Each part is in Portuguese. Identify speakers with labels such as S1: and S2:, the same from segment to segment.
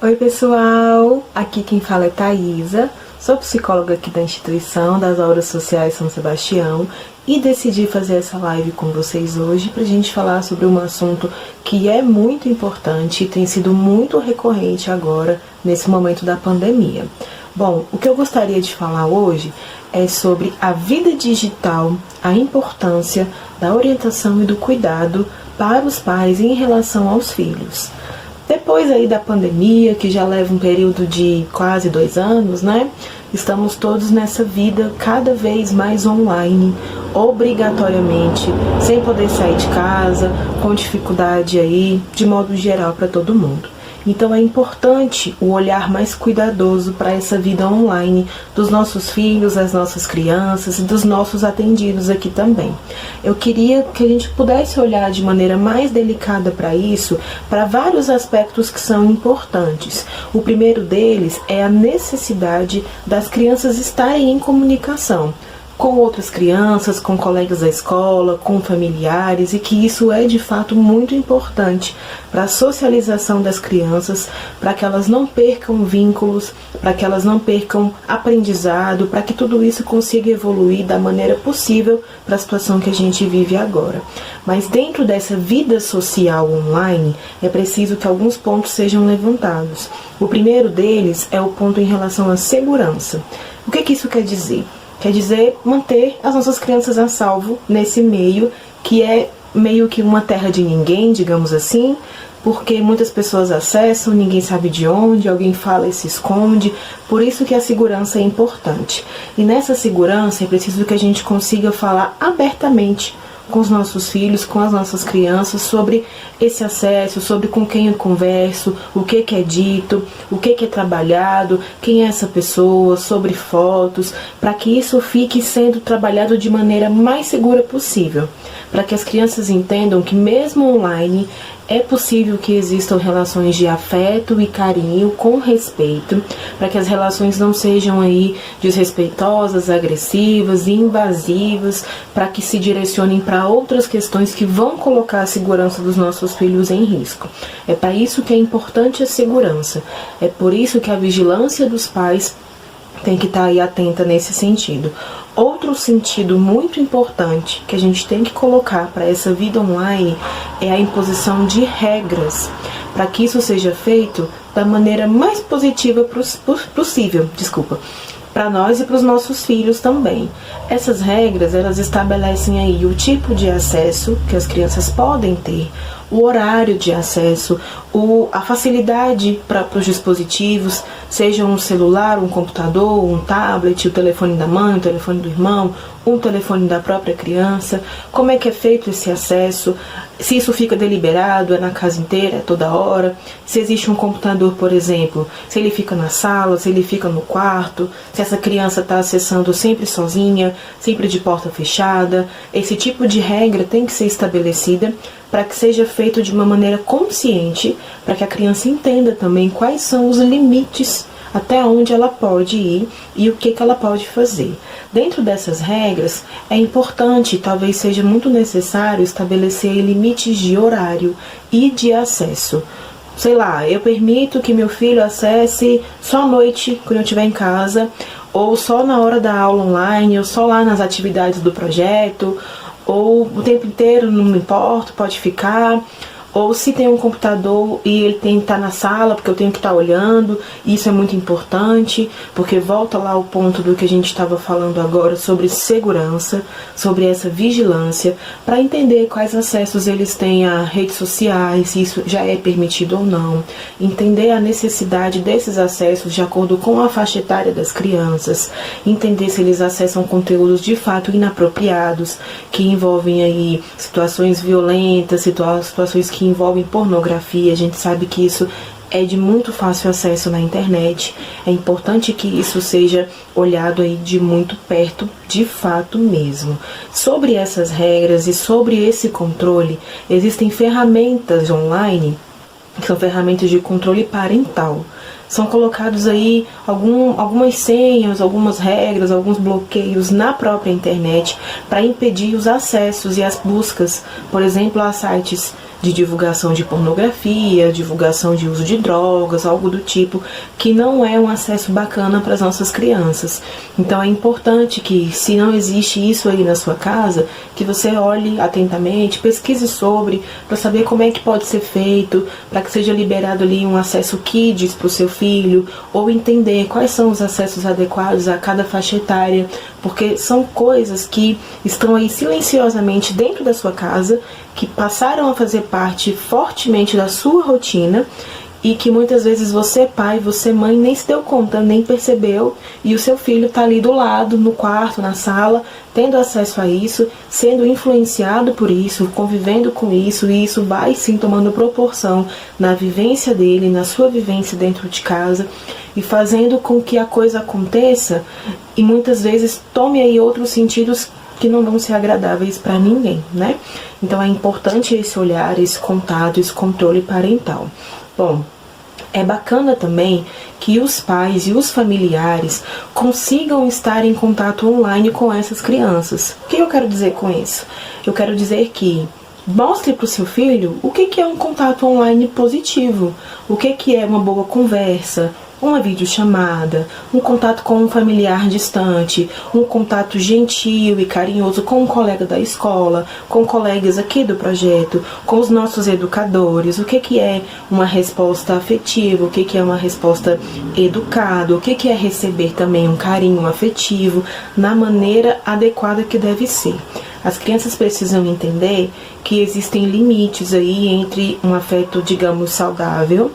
S1: Oi pessoal, aqui quem fala é Thaisa, sou psicóloga aqui da instituição das Auras Sociais São Sebastião e decidi fazer essa live com vocês hoje pra gente falar sobre um assunto que é muito importante e tem sido muito recorrente agora nesse momento da pandemia. Bom, o que eu gostaria de falar hoje é sobre a vida digital, a importância da orientação e do cuidado para os pais em relação aos filhos. Depois aí da pandemia, que já leva um período de quase 2 anos, né? Estamos todos nessa vida cada vez mais online, obrigatoriamente, sem poder sair de casa, com dificuldade aí, de modo geral, para todo mundo. Então é importante o olhar mais cuidadoso para essa vida online dos nossos filhos, das nossas crianças e dos nossos atendidos aqui também. Eu queria que a gente pudesse olhar de maneira mais delicada para isso, para vários aspectos que são importantes. O primeiro deles é a necessidade das crianças estarem em comunicação com outras crianças, com colegas da escola, com familiares, e que isso é de fato muito importante para a socialização das crianças, para que elas não percam vínculos, para que elas não percam aprendizado, para que tudo isso consiga evoluir da maneira possível para a situação que a gente vive agora. Mas dentro dessa vida social online, é preciso que alguns pontos sejam levantados. O primeiro deles é o ponto em relação à segurança. O que isso quer dizer? Quer dizer, manter as nossas crianças a salvo nesse meio, que é meio que uma terra de ninguém, digamos assim, porque muitas pessoas acessam, ninguém sabe de onde, alguém fala e se esconde, por isso que a segurança é importante. E nessa segurança é preciso que a gente consiga falar abertamente com os nossos filhos, com as nossas crianças, sobre esse acesso, sobre com quem eu converso, o que é dito, o que é trabalhado, quem é essa pessoa, sobre fotos, para que isso fique sendo trabalhado de maneira mais segura possível, para que as crianças entendam que mesmo online é possível que existam relações de afeto e carinho com respeito, para que as relações não sejam aí desrespeitosas, agressivas, invasivas, para que se direcionem para outras questões que vão colocar a segurança dos nossos filhos em risco. É para isso que é importante a segurança. É por isso que a vigilância dos pais tem que estar aí atenta nesse sentido. Outro sentido muito importante que a gente tem que colocar para essa vida online é a imposição de regras, para que isso seja feito da maneira mais positiva possível, para nós e para os nossos filhos também. Essas regras, elas estabelecem aí o tipo de acesso que as crianças podem ter, o horário de acesso, a facilidade para os dispositivos, seja um celular, um computador, um tablet, o telefone da mãe, o telefone do irmão, um telefone da própria criança, como é que é feito esse acesso, se isso fica deliberado, é na casa inteira, é toda hora, se existe um computador, por exemplo, se ele fica na sala, se ele fica no quarto, se essa criança está acessando sempre sozinha, sempre de porta fechada. Esse tipo de regra tem que ser estabelecida para que seja feito de uma maneira consciente, para que a criança entenda também quais são os limites, até onde ela pode ir e o que ela pode fazer. Dentro dessas regras, é importante, talvez seja muito necessário, estabelecer limites de horário e de acesso. Sei lá, eu permito que meu filho acesse só à noite, quando eu estiver em casa, ou só na hora da aula online, ou só lá nas atividades do projeto, ou o tempo inteiro, não me importa, pode ficar. Ou se tem um computador e ele tem que estar na sala, porque eu tenho que estar olhando, isso é muito importante, porque volta lá ao ponto do que a gente estava falando agora sobre segurança, sobre essa vigilância, para entender quais acessos eles têm a redes sociais, se isso já é permitido ou não, entender a necessidade desses acessos de acordo com a faixa etária das crianças, entender se eles acessam conteúdos de fato inapropriados, que envolvem aí situações violentas, situações que envolvem pornografia. A gente sabe que isso é de muito fácil acesso na internet. É importante que isso seja olhado aí de muito perto, de fato mesmo. Sobre essas regras e sobre esse controle, existem ferramentas online, que são ferramentas de controle parental. São colocados aí algumas senhas, algumas regras, alguns bloqueios na própria internet para impedir os acessos e as buscas, por exemplo, a sites de divulgação de pornografia, divulgação de uso de drogas, algo do tipo, que não é um acesso bacana para as nossas crianças. Então é importante que, se não existe isso aí na sua casa, que você olhe atentamente, pesquise sobre, para saber como é que pode ser feito, para que seja liberado ali um acesso kids para o seu filho, ou entender quais são os acessos adequados a cada faixa etária, porque são coisas que estão aí silenciosamente dentro da sua casa, que passaram a fazer parte fortemente da sua rotina e que muitas vezes você, pai, você, mãe, nem se deu conta, nem percebeu, e o seu filho está ali do lado, no quarto, na sala, tendo acesso a isso, sendo influenciado por isso, convivendo com isso, e isso vai sim tomando proporção na vivência dele, na sua vivência dentro de casa, e fazendo com que a coisa aconteça e muitas vezes tome aí outros sentidos que não vão ser agradáveis para ninguém, né? Então é importante esse olhar, esse contato, esse controle parental. Bom, é bacana também que os pais e os familiares consigam estar em contato online com essas crianças. O que eu quero dizer com isso? Eu quero dizer que mostre para o seu filho o que é um contato online positivo, o que é uma boa conversa, uma videochamada, um contato com um familiar distante, um contato gentil e carinhoso com um colega da escola, com colegas aqui do projeto, com os nossos educadores, o que é uma resposta afetiva, o que é uma resposta educada, o que é receber também um carinho afetivo na maneira adequada que deve ser. As crianças precisam entender que existem limites aí entre um afeto, digamos, saudável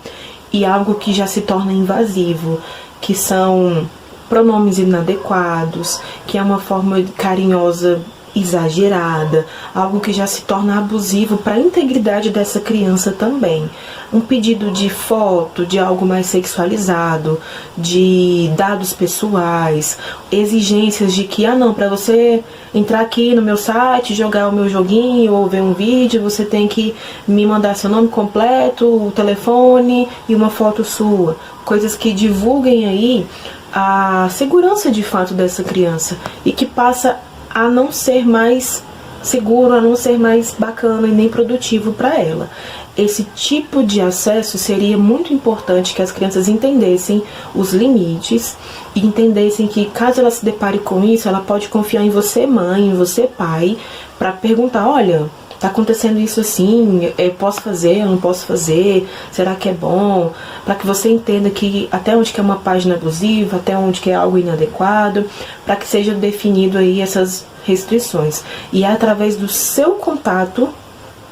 S1: e algo que já se torna invasivo, que são pronomes inadequados, que é uma forma carinhosa exagerada, algo que já se torna abusivo para a integridade dessa criança também. Um pedido de foto, de algo mais sexualizado, de dados pessoais, exigências de que, não, para você entrar aqui no meu site, jogar o meu joguinho ou ver um vídeo, você tem que me mandar seu nome completo, o telefone e uma foto sua. Coisas que divulguem aí a segurança de fato dessa criança e que passa a não ser mais seguro, a não ser mais bacana e nem produtivo para ela. Esse tipo de acesso seria muito importante que as crianças entendessem os limites e entendessem que, caso ela se depare com isso, ela pode confiar em você, mãe, em você, pai, para perguntar: olha, tá acontecendo isso assim, eu posso fazer, eu não posso fazer, será que é bom? Para que você entenda que até onde que é uma página abusiva, até onde que é algo inadequado, para que seja definido aí essas restrições. E é através do seu contato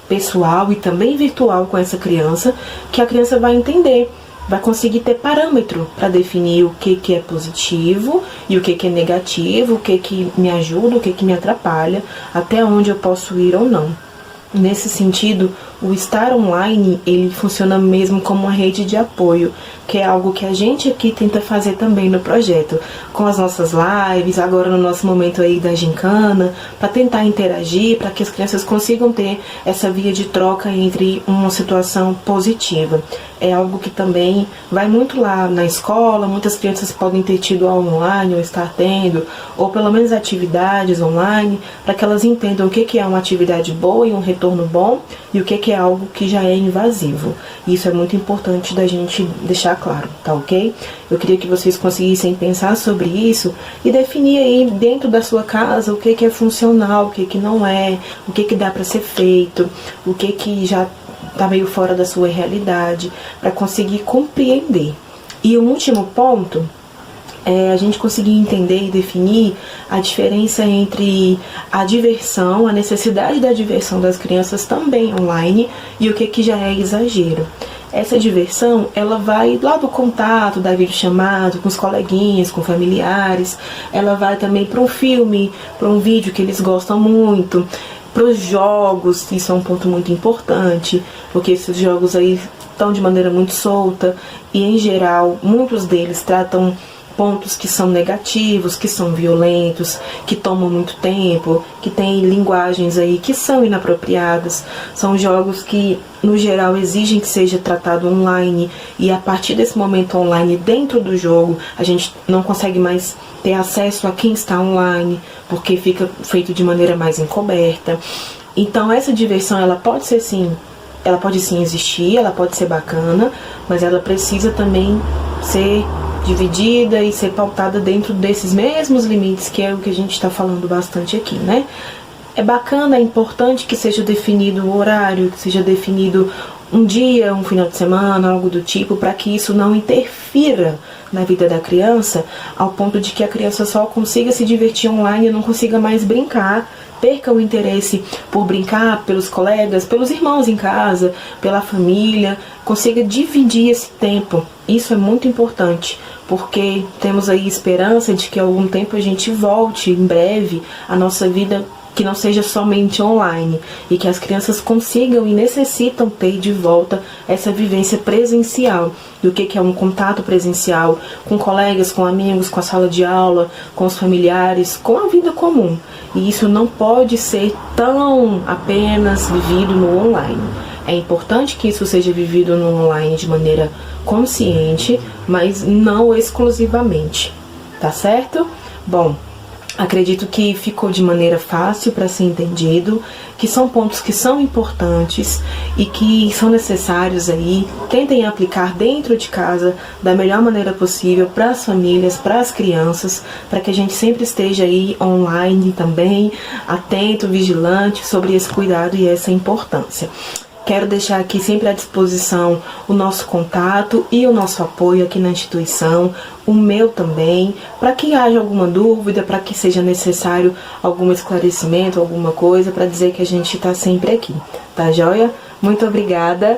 S1: pessoal e também virtual com essa criança que a criança vai entender, vai conseguir ter parâmetro para definir o que é positivo e o que é negativo, o que me ajuda, o que me atrapalha, até onde eu posso ir ou não. Nesse sentido, o estar online, ele funciona mesmo como uma rede de apoio, que é algo que a gente aqui tenta fazer também no projeto, com as nossas lives, agora no nosso momento aí da gincana, para tentar interagir, para que as crianças consigam ter essa via de troca entre uma situação positiva. É algo que também vai muito lá na escola, muitas crianças podem ter tido aula online, ou estar tendo, ou pelo menos atividades online, para que elas entendam o que é uma atividade boa e um retorno bom, e o que é algo que já é invasivo. Isso é muito importante da gente deixar claro, tá ok? Eu queria que vocês conseguissem pensar sobre isso e definir aí dentro da sua casa o que é funcional, o que não é, o que dá para ser feito, o que já tá meio fora da sua realidade, para conseguir compreender. E o último ponto é a gente conseguir entender e definir a diferença entre a diversão, a necessidade da diversão das crianças também online e o que já é exagero. Essa diversão, ela vai lá do contato, da videochamada, com os coleguinhas, com familiares, ela vai também para um filme, para um vídeo que eles gostam muito, para os jogos, isso é um ponto muito importante, porque esses jogos aí estão de maneira muito solta e, em geral, muitos deles tratam pontos que são negativos, que são violentos, que tomam muito tempo, que têm linguagens aí que são inapropriadas. São jogos que, no geral, exigem que seja tratado online, e a partir desse momento online, dentro do jogo, a gente não consegue mais ter acesso a quem está online, porque fica feito de maneira mais encoberta. Então essa diversão, ela pode ser sim ela pode sim existir, ela pode ser bacana, mas ela precisa também ser dividida e ser pautada dentro desses mesmos limites, que é o que a gente está falando bastante aqui, né? É bacana, é importante que seja definido o horário, que seja definido um dia, um final de semana, algo do tipo, para que isso não interfira na vida da criança, ao ponto de que a criança só consiga se divertir online e não consiga mais brincar, perca o interesse por brincar pelos colegas, pelos irmãos em casa, pela família, consiga dividir esse tempo. Isso é muito importante, porque temos aí esperança de que a algum tempo a gente volte em breve à nossa vida, que não seja somente online, e que as crianças consigam e necessitam ter de volta essa vivência presencial, do que é um contato presencial com colegas, com amigos, com a sala de aula, com os familiares, com a vida comum. E isso não pode ser tão apenas vivido no online. É importante que isso seja vivido no online de maneira consciente, mas não exclusivamente, tá certo? Bom, acredito que ficou de maneira fácil para ser entendido, que são pontos que são importantes e que são necessários aí. Tentem aplicar dentro de casa da melhor maneira possível para as famílias, para as crianças, para que a gente sempre esteja aí online também, atento, vigilante sobre esse cuidado e essa importância. Quero deixar aqui sempre à disposição o nosso contato e o nosso apoio aqui na instituição, o meu também, para que haja alguma dúvida, para que seja necessário algum esclarecimento, alguma coisa, para dizer que a gente está sempre aqui, tá joia? Muito obrigada!